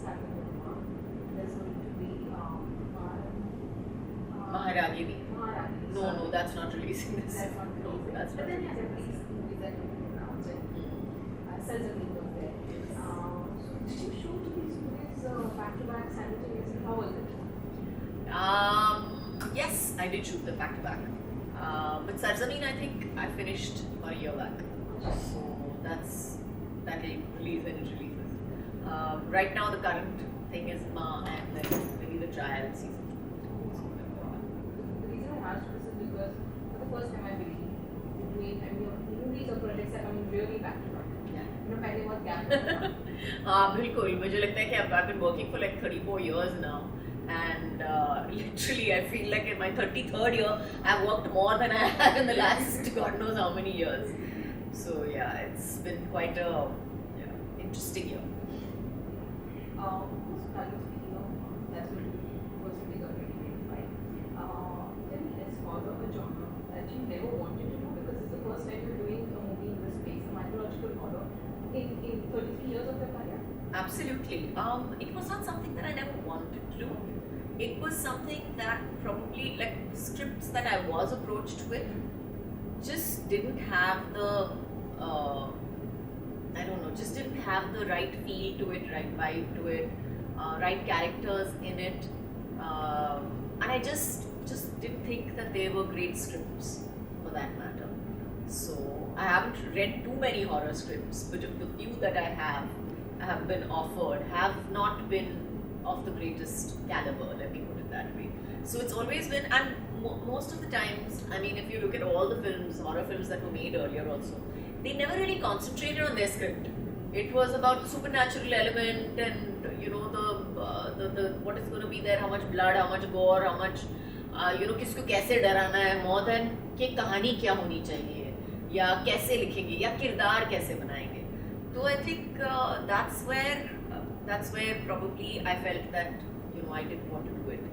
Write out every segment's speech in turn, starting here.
happened with Mark. There's going to be Maharagini. Maharagini. No, no, that's not releasing this. That's not No, releasing. that's But not then he has releasing. released movies that you can pronounce it. Selzami was there. So did you shoot these movies back to back simultaneously? How was it? Yes, I did shoot them back to back. But Sarzamin, I think I finished about a year back. So that will release when it releases. Right now, the current thing is Ma, and then maybe the trial season. The reason I asked this is because for the first time I believe movies or projects are coming really back to back. पहले बहुत gap था. हाँ बिल्कुल मुझे लगता है कि I've been working for like 34 years now, and literally I feel like in my 33rd year I've worked more than I have in the last God knows how many years. So yeah, it's been quite a interesting year. Speaking of that's going to be first release of 2025. Tell me, is horror a genre that you never wanted to do because it's the first time you're doing a movie in this space, a mythological horror, in 33 years of your career? Absolutely. It was not something that I never wanted to do. It was something that probably, like, scripts that I was approached with just didn't have the I don't know, just didn't have the right feel to it, right vibe to it, right characters in it, and I just didn't think that they were great scripts for that matter. So I haven't read too many horror scripts, but of the few that I have been offered, have not been of the greatest caliber. Let me put it that way. So it's always been, and most of the times, I mean, if you look at all the films, horror films that were made earlier also, they never really concentrated on their script. It was about the supernatural element and the what is going to be there, how much blood, how much gore, how much किसको कैसे डराना है, more than कि कहानी क्या होनी चाहिए या कैसे लिखेंगे या किरदार कैसे बनाएंगे. So I think that's where probably I felt that I didn't want to do it.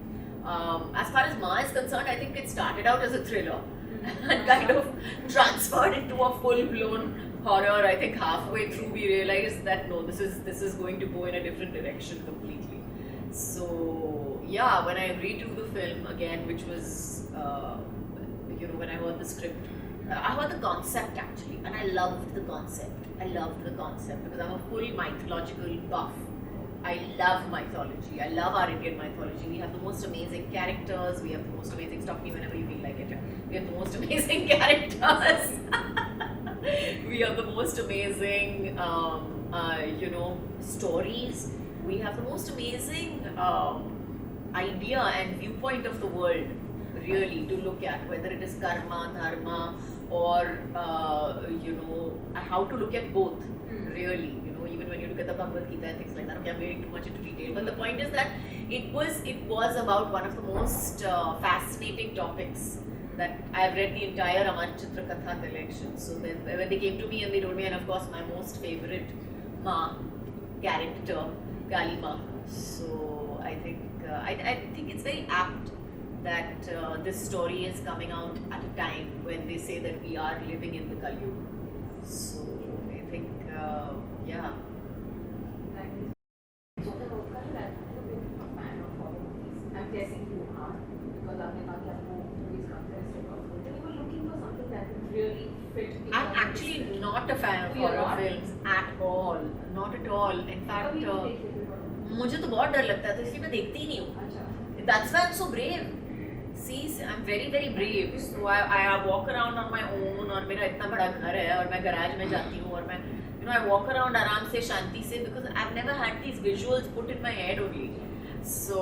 As far as Ma is concerned, I think it started out as a thriller and kind of transferred into a full-blown horror. I think halfway through we realized that no, this is going to go in a different direction completely. So yeah, when I agreed to do the film again, which was when I heard the script, I heard the concept actually, and I loved the concept. I loved the concept because I'm a full mythological buff. I love mythology. I love our Indian mythology. We have the most amazing characters. We have the most amazing, stop me whenever you feel like it. We have the most amazing characters. We have the most amazing, stories. We have the most amazing idea and viewpoint of the world, really, to look at, whether it is karma, dharma, or how to look at both, really. Even when you look at the Bhagavad Gita and things like that. Okay, I'm getting too much into detail, but the point is that it was about one of the most fascinating topics that I've read the entire Amar Chitra Katha collection. So then when they came to me and they told me, and of course my most favorite Ma character, Kali Ma. So I think it's very apt that this story is coming out at a time when they say that we are living in the Kali Yuga. So I think yeah. So the Karan, I've never been a fan of horror movies. I'm guessing you are, because आपने कहा कि आपको movies का interest है. Then you were looking for something that would really fit in. I'm actually not a fan of horror films at all. Not at all. In fact, मुझे तो बहुत डर लगता है, तो इसलिए मैं देखती ही नहीं हूँ. That's why I'm so brave. See, I'm very very brave. So I walk around on my own, और मेरा इतना बड़ा घर है और मैं garage में जाती हूँ और मैं I walk around आराम से शांति से because I've never had these visuals put in my head only. So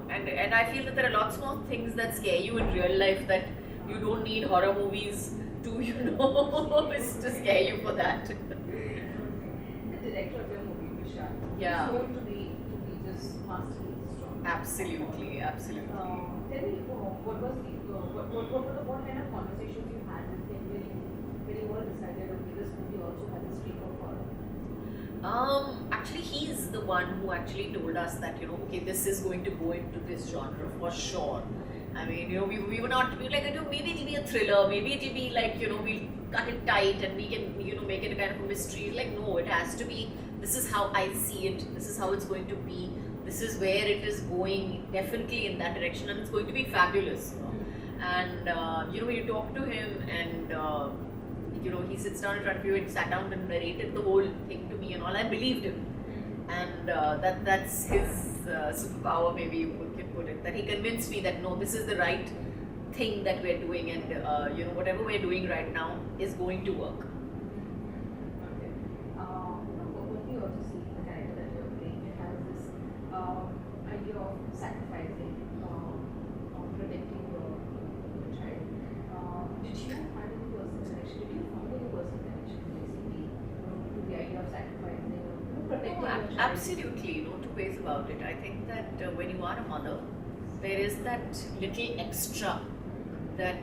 and I feel that there are lots more things that scare you in real life that you don't need horror movies to to scare you for that. The director of your movie, Vishal, Yeah. is known to be just masterfully strong. Absolutely. Tell me, what kind of conversations you had with him when you all decided, okay, this movie also has a streak of horror? Actually, he's the one who actually told us that okay, this is going to go into this genre for sure. I mean, we were like, maybe it'll be a thriller, maybe it'll be like cut it tight and we can, you know, make it a kind of a mystery. Like, no, it has to be, this is how I see it, this is how it's going to be, this is where it is going, definitely in that direction, and it's going to be fabulous, you know. And you know, when you talk to him and you know, he sits down in front of you and sat down and narrated the whole thing to me and all, I believed him. And that's his superpower, maybe you can put it, that he convinced me that no, this is the right thing that we're doing, and you know, whatever we're doing right now is going to work. Okay. What we also see the character that you're playing, it has this idea of sacrificing, protecting your child. Did you have any personal connection? Did you find any personal connection basically to the idea of sacrificing, protecting your child? Absolutely, no two ways about it. I think that when you are a mother, there is that little extra that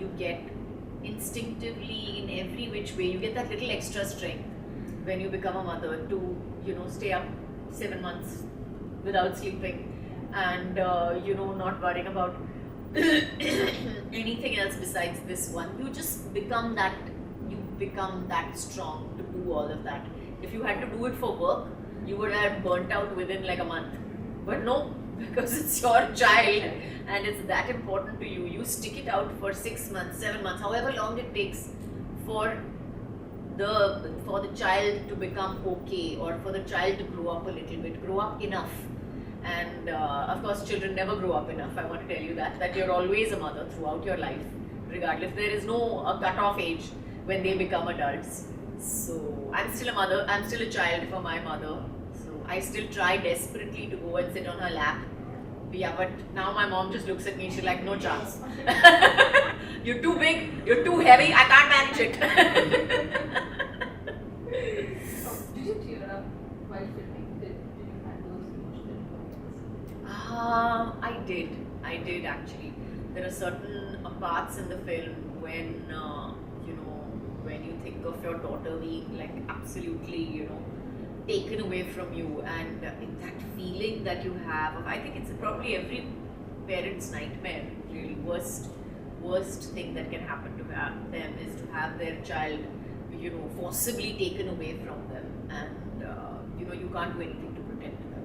you get instinctively in every which way. You get that little extra strength when you become a mother to, you know, stay up 7 months without sleeping and you know, not worrying about anything else besides this one. You just become that, you become that strong to do all of that. If you had to do it for work, you would have burnt out within like a month. But no, because it's your child and it's that important to you, you stick it out for 6 months, 7 months, however long it takes for the child to become okay, or for the child to grow up a little bit, grow up enough. And of course, children never grow up enough. I want to tell you that you're always a mother throughout your life, regardless. There is no cut-off age when they become adults. So I'm still a mother, I'm still a child for my mother. So I still try desperately to go and sit on her lap. Yeah, but now my mom just looks at me, she's like, no chance. You're too big, you're too heavy, I can't manage it. Did you tear up while filming? Did you have those emotional moments? I did actually. There are certain parts in the film when, you know, when you think of your daughter being like absolutely, you know, taken away from you, and that feeling that you have of, I think it's probably every parent's nightmare, really. Worst thing that can happen to them is to have their child, you know, forcibly taken away from them, and you know, you can't do anything to protect them.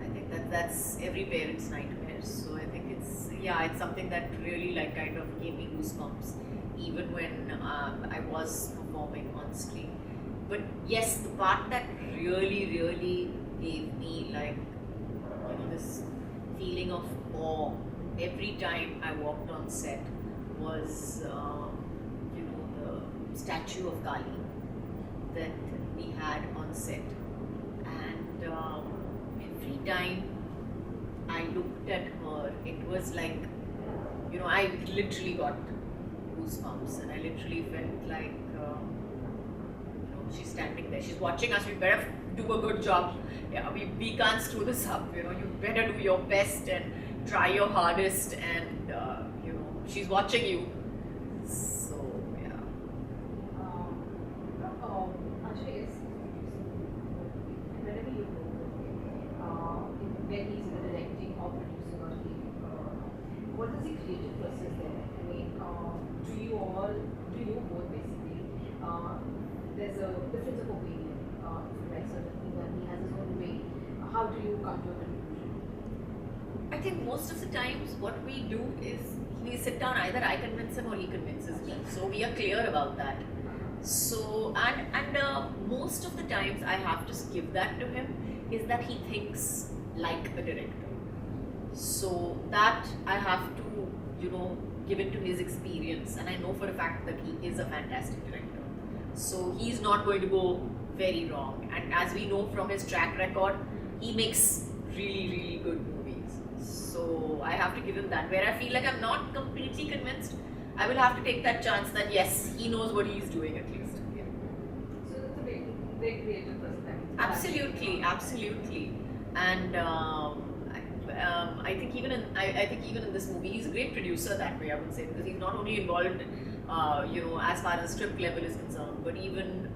I think that's every parent's nightmare. So I think it's something that really like kind of gave me goosebumps even when I was performing on screen. But yes, the part that really gave me like, you know, this feeling of awe every time I walked on set was you know, the statue of Kali that we had on set, and every time I looked at her, it was like, you know, I literally got goosebumps, and I literally felt like she's standing there, she's watching us, we better do a good job. Yeah, we can't screw this up, you know, you better do your best and try your hardest, and you know, she's watching you. So yeah. Actually, it's whenever you go, when he's directing or producing or what is the creative process there? I mean, do you both basically? There's a difference of opinion. If you like certain things and he has his own way, how do you come to a conclusion? I think most of the times what we do is we sit down, either I convince him or he convinces me. So we are clear about that. So and most of the times I have to give that to him is that he thinks like a director. So that I have to, you know, give it to his experience, and I know for a fact that he is a fantastic director. So he's not going to go very wrong, and as we know from his track record, he makes really good movies. So I have to give him that. Where I feel like I'm not completely convinced, I will have to take that chance that yes, he knows what he's doing at least. Yeah. So that's a very creative person. Absolutely. And I think even in this movie, he's a great producer that way, I would say, because he's not only involved, you know, as far as script level is concerned, but even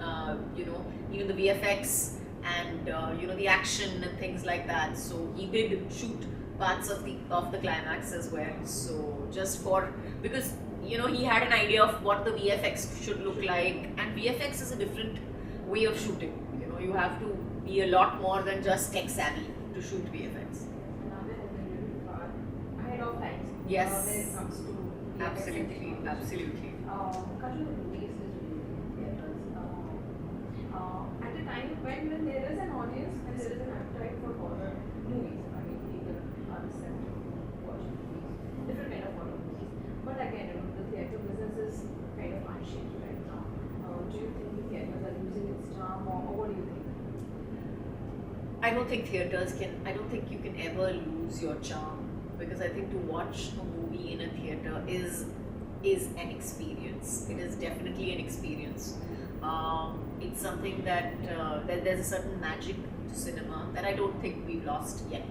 you know, even the VFX and you know, the action and things like that. So he did shoot parts of the climax as well. So just because he had an idea of what the VFX should look like, and VFX is a different way of shooting. You have to be a lot more than just tech savvy to shoot VFX. Now we're really far ahead of times. Yes. When it comes to VFX and Absolutely, technology. absolutely. Cultural movies is released in theaters. At a time when there is an audience and there is an appetite for horror movies. I mean, people are receptive to watch movies, different kind of horror movies. But again, the theater business is kind of unshaped right now. Do you think the theaters are losing its charm, or what do you think? I don't think I don't think you can ever lose your charm, because I think to watch a movie in a theater is an experience. It is definitely an experience. It's something that there's a certain magic to cinema that I don't think we've lost yet.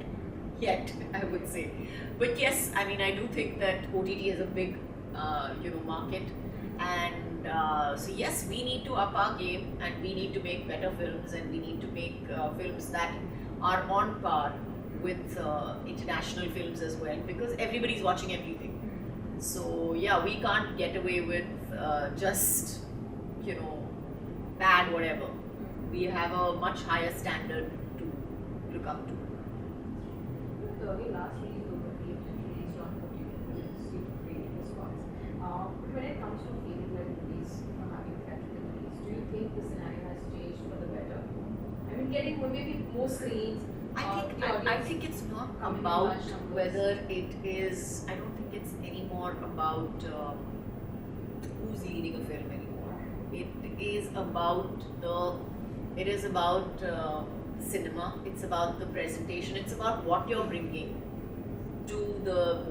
Yet, I would say. But yes, I mean, I do think that OTT is a big, market, and so yes, we need to up our game, and we need to make better films, and we need to make films that are on par with international films as well, because everybody's watching everything. So yeah, we can't get away with just bad whatever. We have a much higher standard to look up to. The very last release released on OTT received great response. When it comes to female-led movies having theatrical release, do you think the scenario has changed for the better? I mean, getting maybe more screens. I think it's not coming in about large numbers. whether it is. I don't think it's anymore about who's leading a film anymore. It is about cinema. It's about the presentation. It's about what you're bringing to the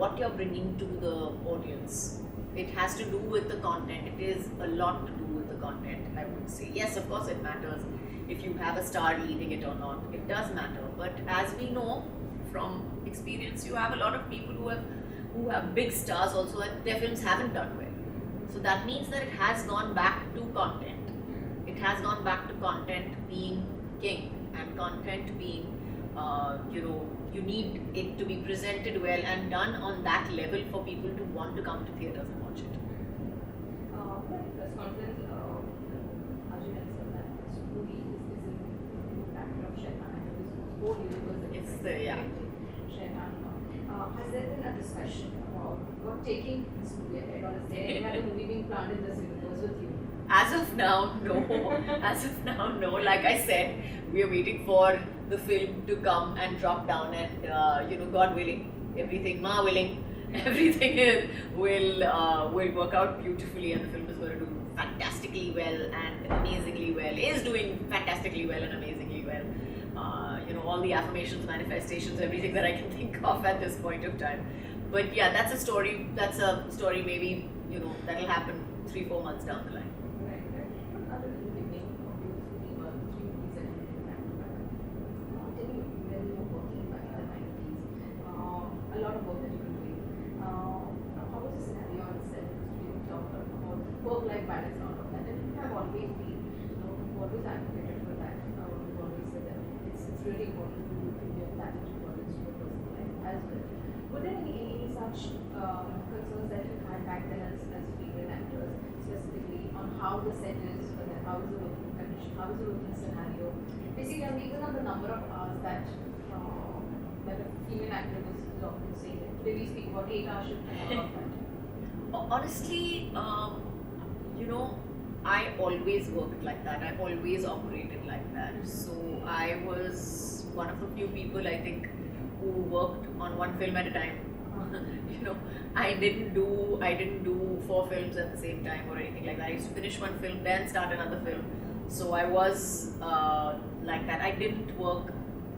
audience. It has to do with the content. It is a lot to do with the content, I would say. Yes, of course it matters if you have a star leading it or not. It does matter. But as we know from experience, you have a lot of people who have big stars also, and their films haven't done well. So that means that it has gone back to content. It has gone back to content being king, and content being, you need it to be presented well and done on that level for people to want to come to theaters and watch it. Press conference, Arjun had said that this movie is in background of Shaitan. I know this whole universe that It's is the- yeah. Shaitan. Has there been a discussion about taking this movie ahead, or is there any other movie being planned in this universe with you? As of now, no. As of now, no. Like I said, we are waiting for the film to come and drop down, and God willing, everything, Ma willing, everything will work out beautifully, and the film is going to do fantastically well and amazingly well. Is doing fantastically well and amazingly well. All the affirmations, manifestations, everything that I can think of at this point of time. But yeah, that's a story. That's a story. Maybe that'll happen 3-4 months down the line. Right. What other than the making of those three movies that you did back to back? Tell me, when you were working back in the 90s, a lot of work that you were doing. How was the scenario on set? You talked about work-life balance and all of that. And you have always been, always advocated for that. You've always said that it's really important to give that importance to your personal life as well. Were there any such concerns that you had back then as female actors, specifically on how the set is, how is the working condition, how is the working scenario? Basically, even on the number of hours that a female actor is often saying. Today we speak about 8-hour shift and all of that. Honestly, I always worked like that. I always operated like that. So I was one of the few people, I think, who worked on one film at a time. I didn't do 4 films at the same time or anything like that. I used to finish one film, then start another film. So I was like that. I didn't work,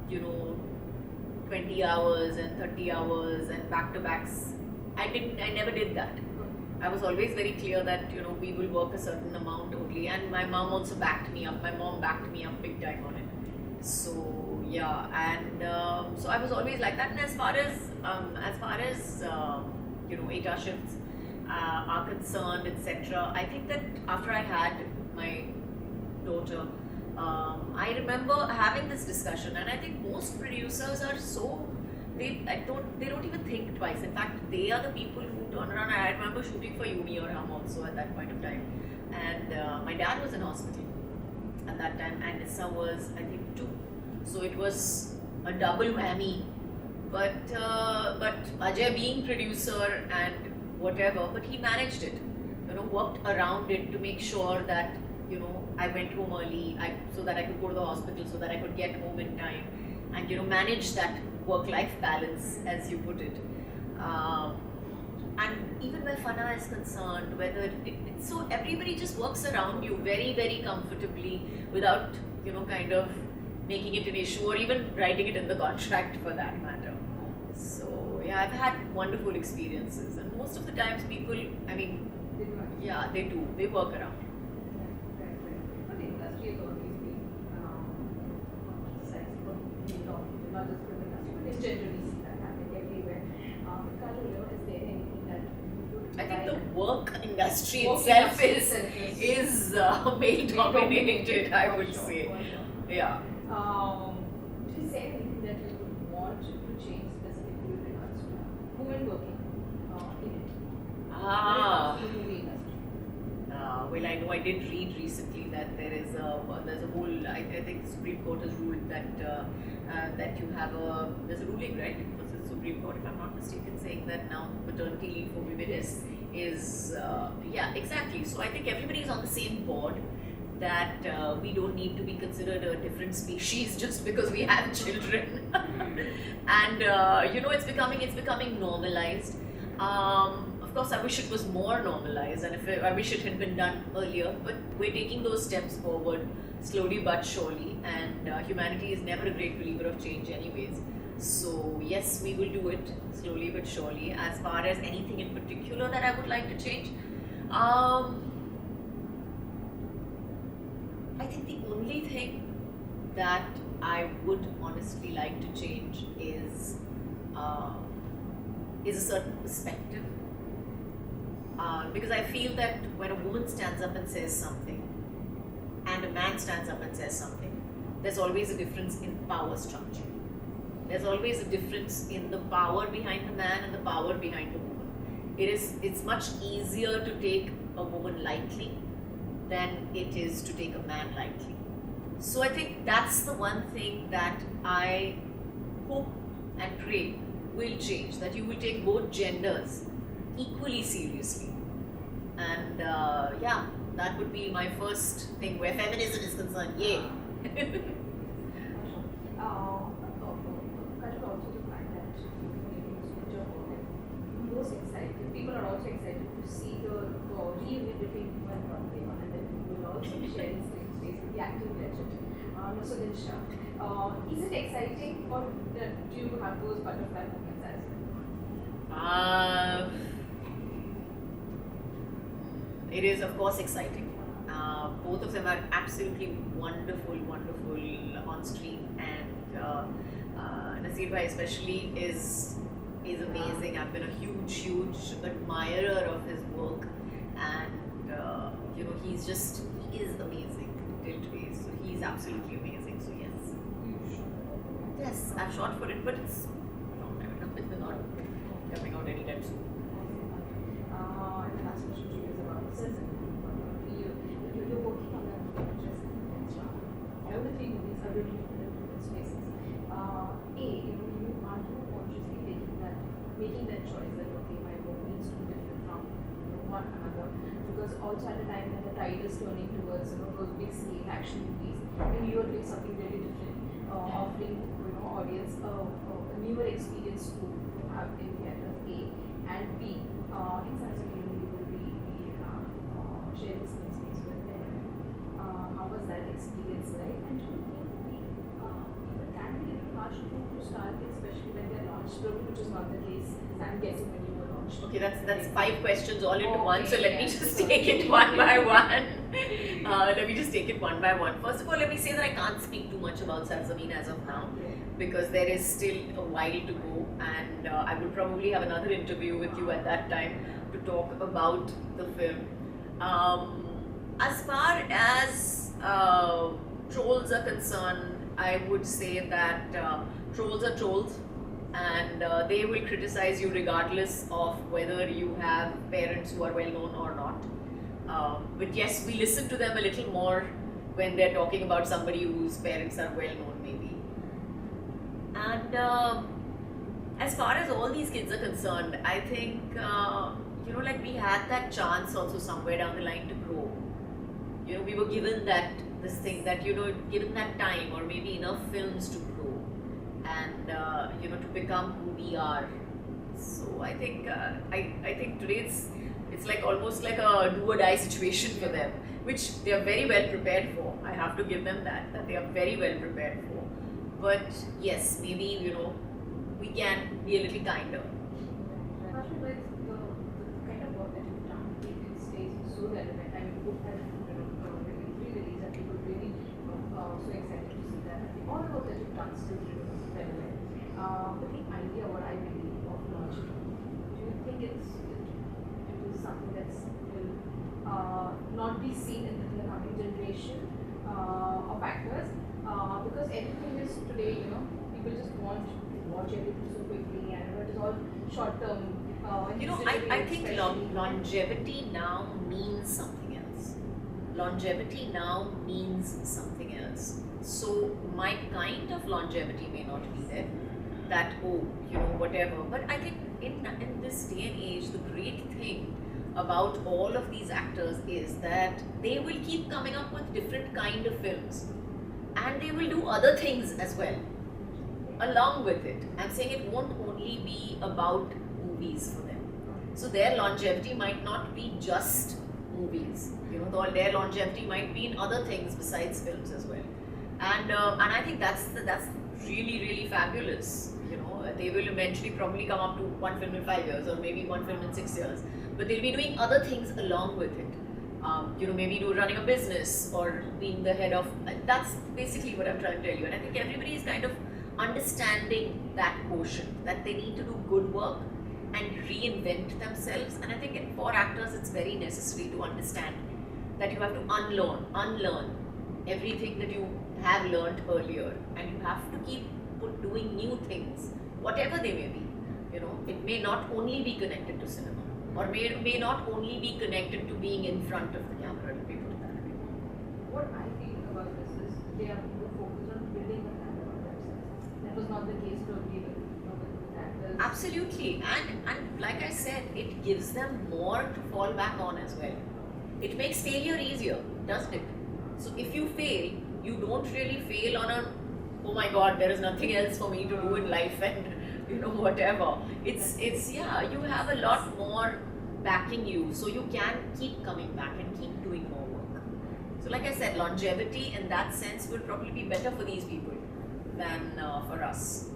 20 hours and 30 hours and back-to-backs. I never did that. I was always very clear that, we will work a certain amount only, and my mom also backed me up. My mom backed me up big time on it. So yeah, and so I was always like that. And as far as 8-hour shifts are concerned, etc., I think that after I had my daughter, I remember having this discussion, and I think most producers are so they don't even think twice. In fact, they are the people who turn around. I remember shooting for Yumi or Hum also at that point of time, and my dad was in hospital at that time, and Nissa was, I think, 2, so it was a double whammy. But Ajay being producer and whatever, but he managed it. Worked around it to make sure that I went home early, so that I could go to the hospital, so that I could get home in time, and manage that work-life balance, as you put it. And even where Fana is concerned, whether it's so everybody just works around you very, very comfortably without kind of making it an issue or even writing it in the contract for that matter. So yeah, I've had wonderful experiences, and most of the times people, I mean, yeah, they do. They work around. But the industry has always been criticized for being not just film industry, but in general we see that happening everywhere. Kajol, is there anything that you would I think like- the work industry Work itself industry is male dominated, I would For say. sure. Yeah. Is there anything that you would want to change specifically with regards to women working in it? Ah. When it comes to the movie industry. Well, I know I did read recently that there's a whole, I think the Supreme Court has ruled that that you have there's a ruling, right? It was the Supreme Court, if I'm not mistaken, saying that now paternity leave for women is yeah, exactly. So I think everybody is on the same board, that we don't need to be considered a different species just because we have children. And it's becoming normalized. Of course, I wish it was more normalized, and I wish it had been done earlier. But we're taking those steps forward slowly but surely, and humanity is never a great believer of change, anyways. So yes, we will do it slowly but surely. As far as anything in particular that I would like to change, I think the only thing that I would honestly like to change is a certain perspective. Because I feel that when a woman stands up and says something, and a man stands up and says something, there's always a difference in power structure. There's always a difference in the power behind the man and the power behind the woman. It's much easier to take a woman lightly than it is to take a man lightly. So I think that's the one thing that I hope and pray will change, that you will take both genders equally seriously. And yeah, that would be my first thing where feminism is concerned. Yay! Kajol, also the fact that most excited, people are also excited to see the reunion between you and Ram and then we will also share his screen space with the acting legend, Naseeruddin Shah. Is it exciting, or do you have those butterfly moments as well? It is, of course, exciting. Both of them are absolutely wonderful on screen, and Naseer Bhai especially is amazing. I've been a huge admirer of his work, and he is amazing till today. So he's absolutely amazing. So yes, I've shot for it, but it's not coming out anytime soon. And the last question to you is about Citizen. You're working on that just all the 3 movies are really different spaces. You are consciously making that choice that okay, my work needs to be different from one another, because also at a time when the tide is turning towards those big scale action movies, and you are doing something very different, offering audience a newer experience to have in theaters. A and B. In such a way, you will be sharing screen space with them. How was that experience like? And do you think people can be a little harsh to start, especially when they're launched, which is not the case, I'm guessing, when you were launched? Okay, that's 5 questions all into one. So Okay, let me yeah. just take it one by one. Let me just take it one by one. First of all, let me say that I can't speak too much about Sarzameen as of now, because there is still a while to go, and I will probably have another interview with you at that time to talk about the film. As far as trolls are concerned, I would say that trolls are trolls. and they will criticize you regardless of whether you have parents who are well known or not. But yes, we listen to them a little more when they're talking about somebody whose parents are well known, maybe. And as far as all these kids are concerned, I think like we had that chance also somewhere down the line to grow. We were given this thing that given that time or maybe enough films to grow and to become who we are. So I think I think today it's like almost like a do or die situation for them, which they are very well prepared for. I have to give them that they are very well prepared for. But yes, maybe we can be a little kinder. Actually, like the kind of work that you've done, it stays so relevant. I mean, book has really released and people really so excited to see that. All the work that you've done still relevant. But the idea, what I believe of longevity, do you think it is something that's will not be seen in the coming generation of actors? Because everything is today, people just want to watch everything so quickly, and it is all short term. I think longevity now means something else. Longevity now means something else. So my kind of longevity may not be there. That whatever. But I think in this day and age, the great thing about all of these actors is that they will keep coming up with different kind of films, and they will do other things as well along with it. I'm saying it won't only be about movies for them. So their longevity might not be just movies. Their longevity might be in other things besides films as well. And I think that's really, really fabulous. They will eventually probably come up to one film in 5 years or maybe one film in 6 years, but they'll be doing other things along with it. Maybe running a business or being the head of. That's basically what I'm trying to tell you. And I think everybody is kind of understanding that portion, that they need to do good work and reinvent themselves. And I think for actors, it's very necessary to understand that you have to unlearn everything that you have learned earlier, and you have to keep doing new things, whatever they may be. It may not only be connected to cinema, or may not only be connected to being in front of the camera, to be put that way. What I feel about this is they are more focused on building a brand about themselves. That was not the case earlier with actors. Absolutely, and like I said, it gives them more to fall back on as well. It makes failure easier, doesn't it? So if you fail, you don't really fail on a, oh my god, there is nothing else for me to do in life and whatever. It's you have a lot more backing you, so you can keep coming back and keep doing more work. So like I said, longevity in that sense will probably be better for these people than for us.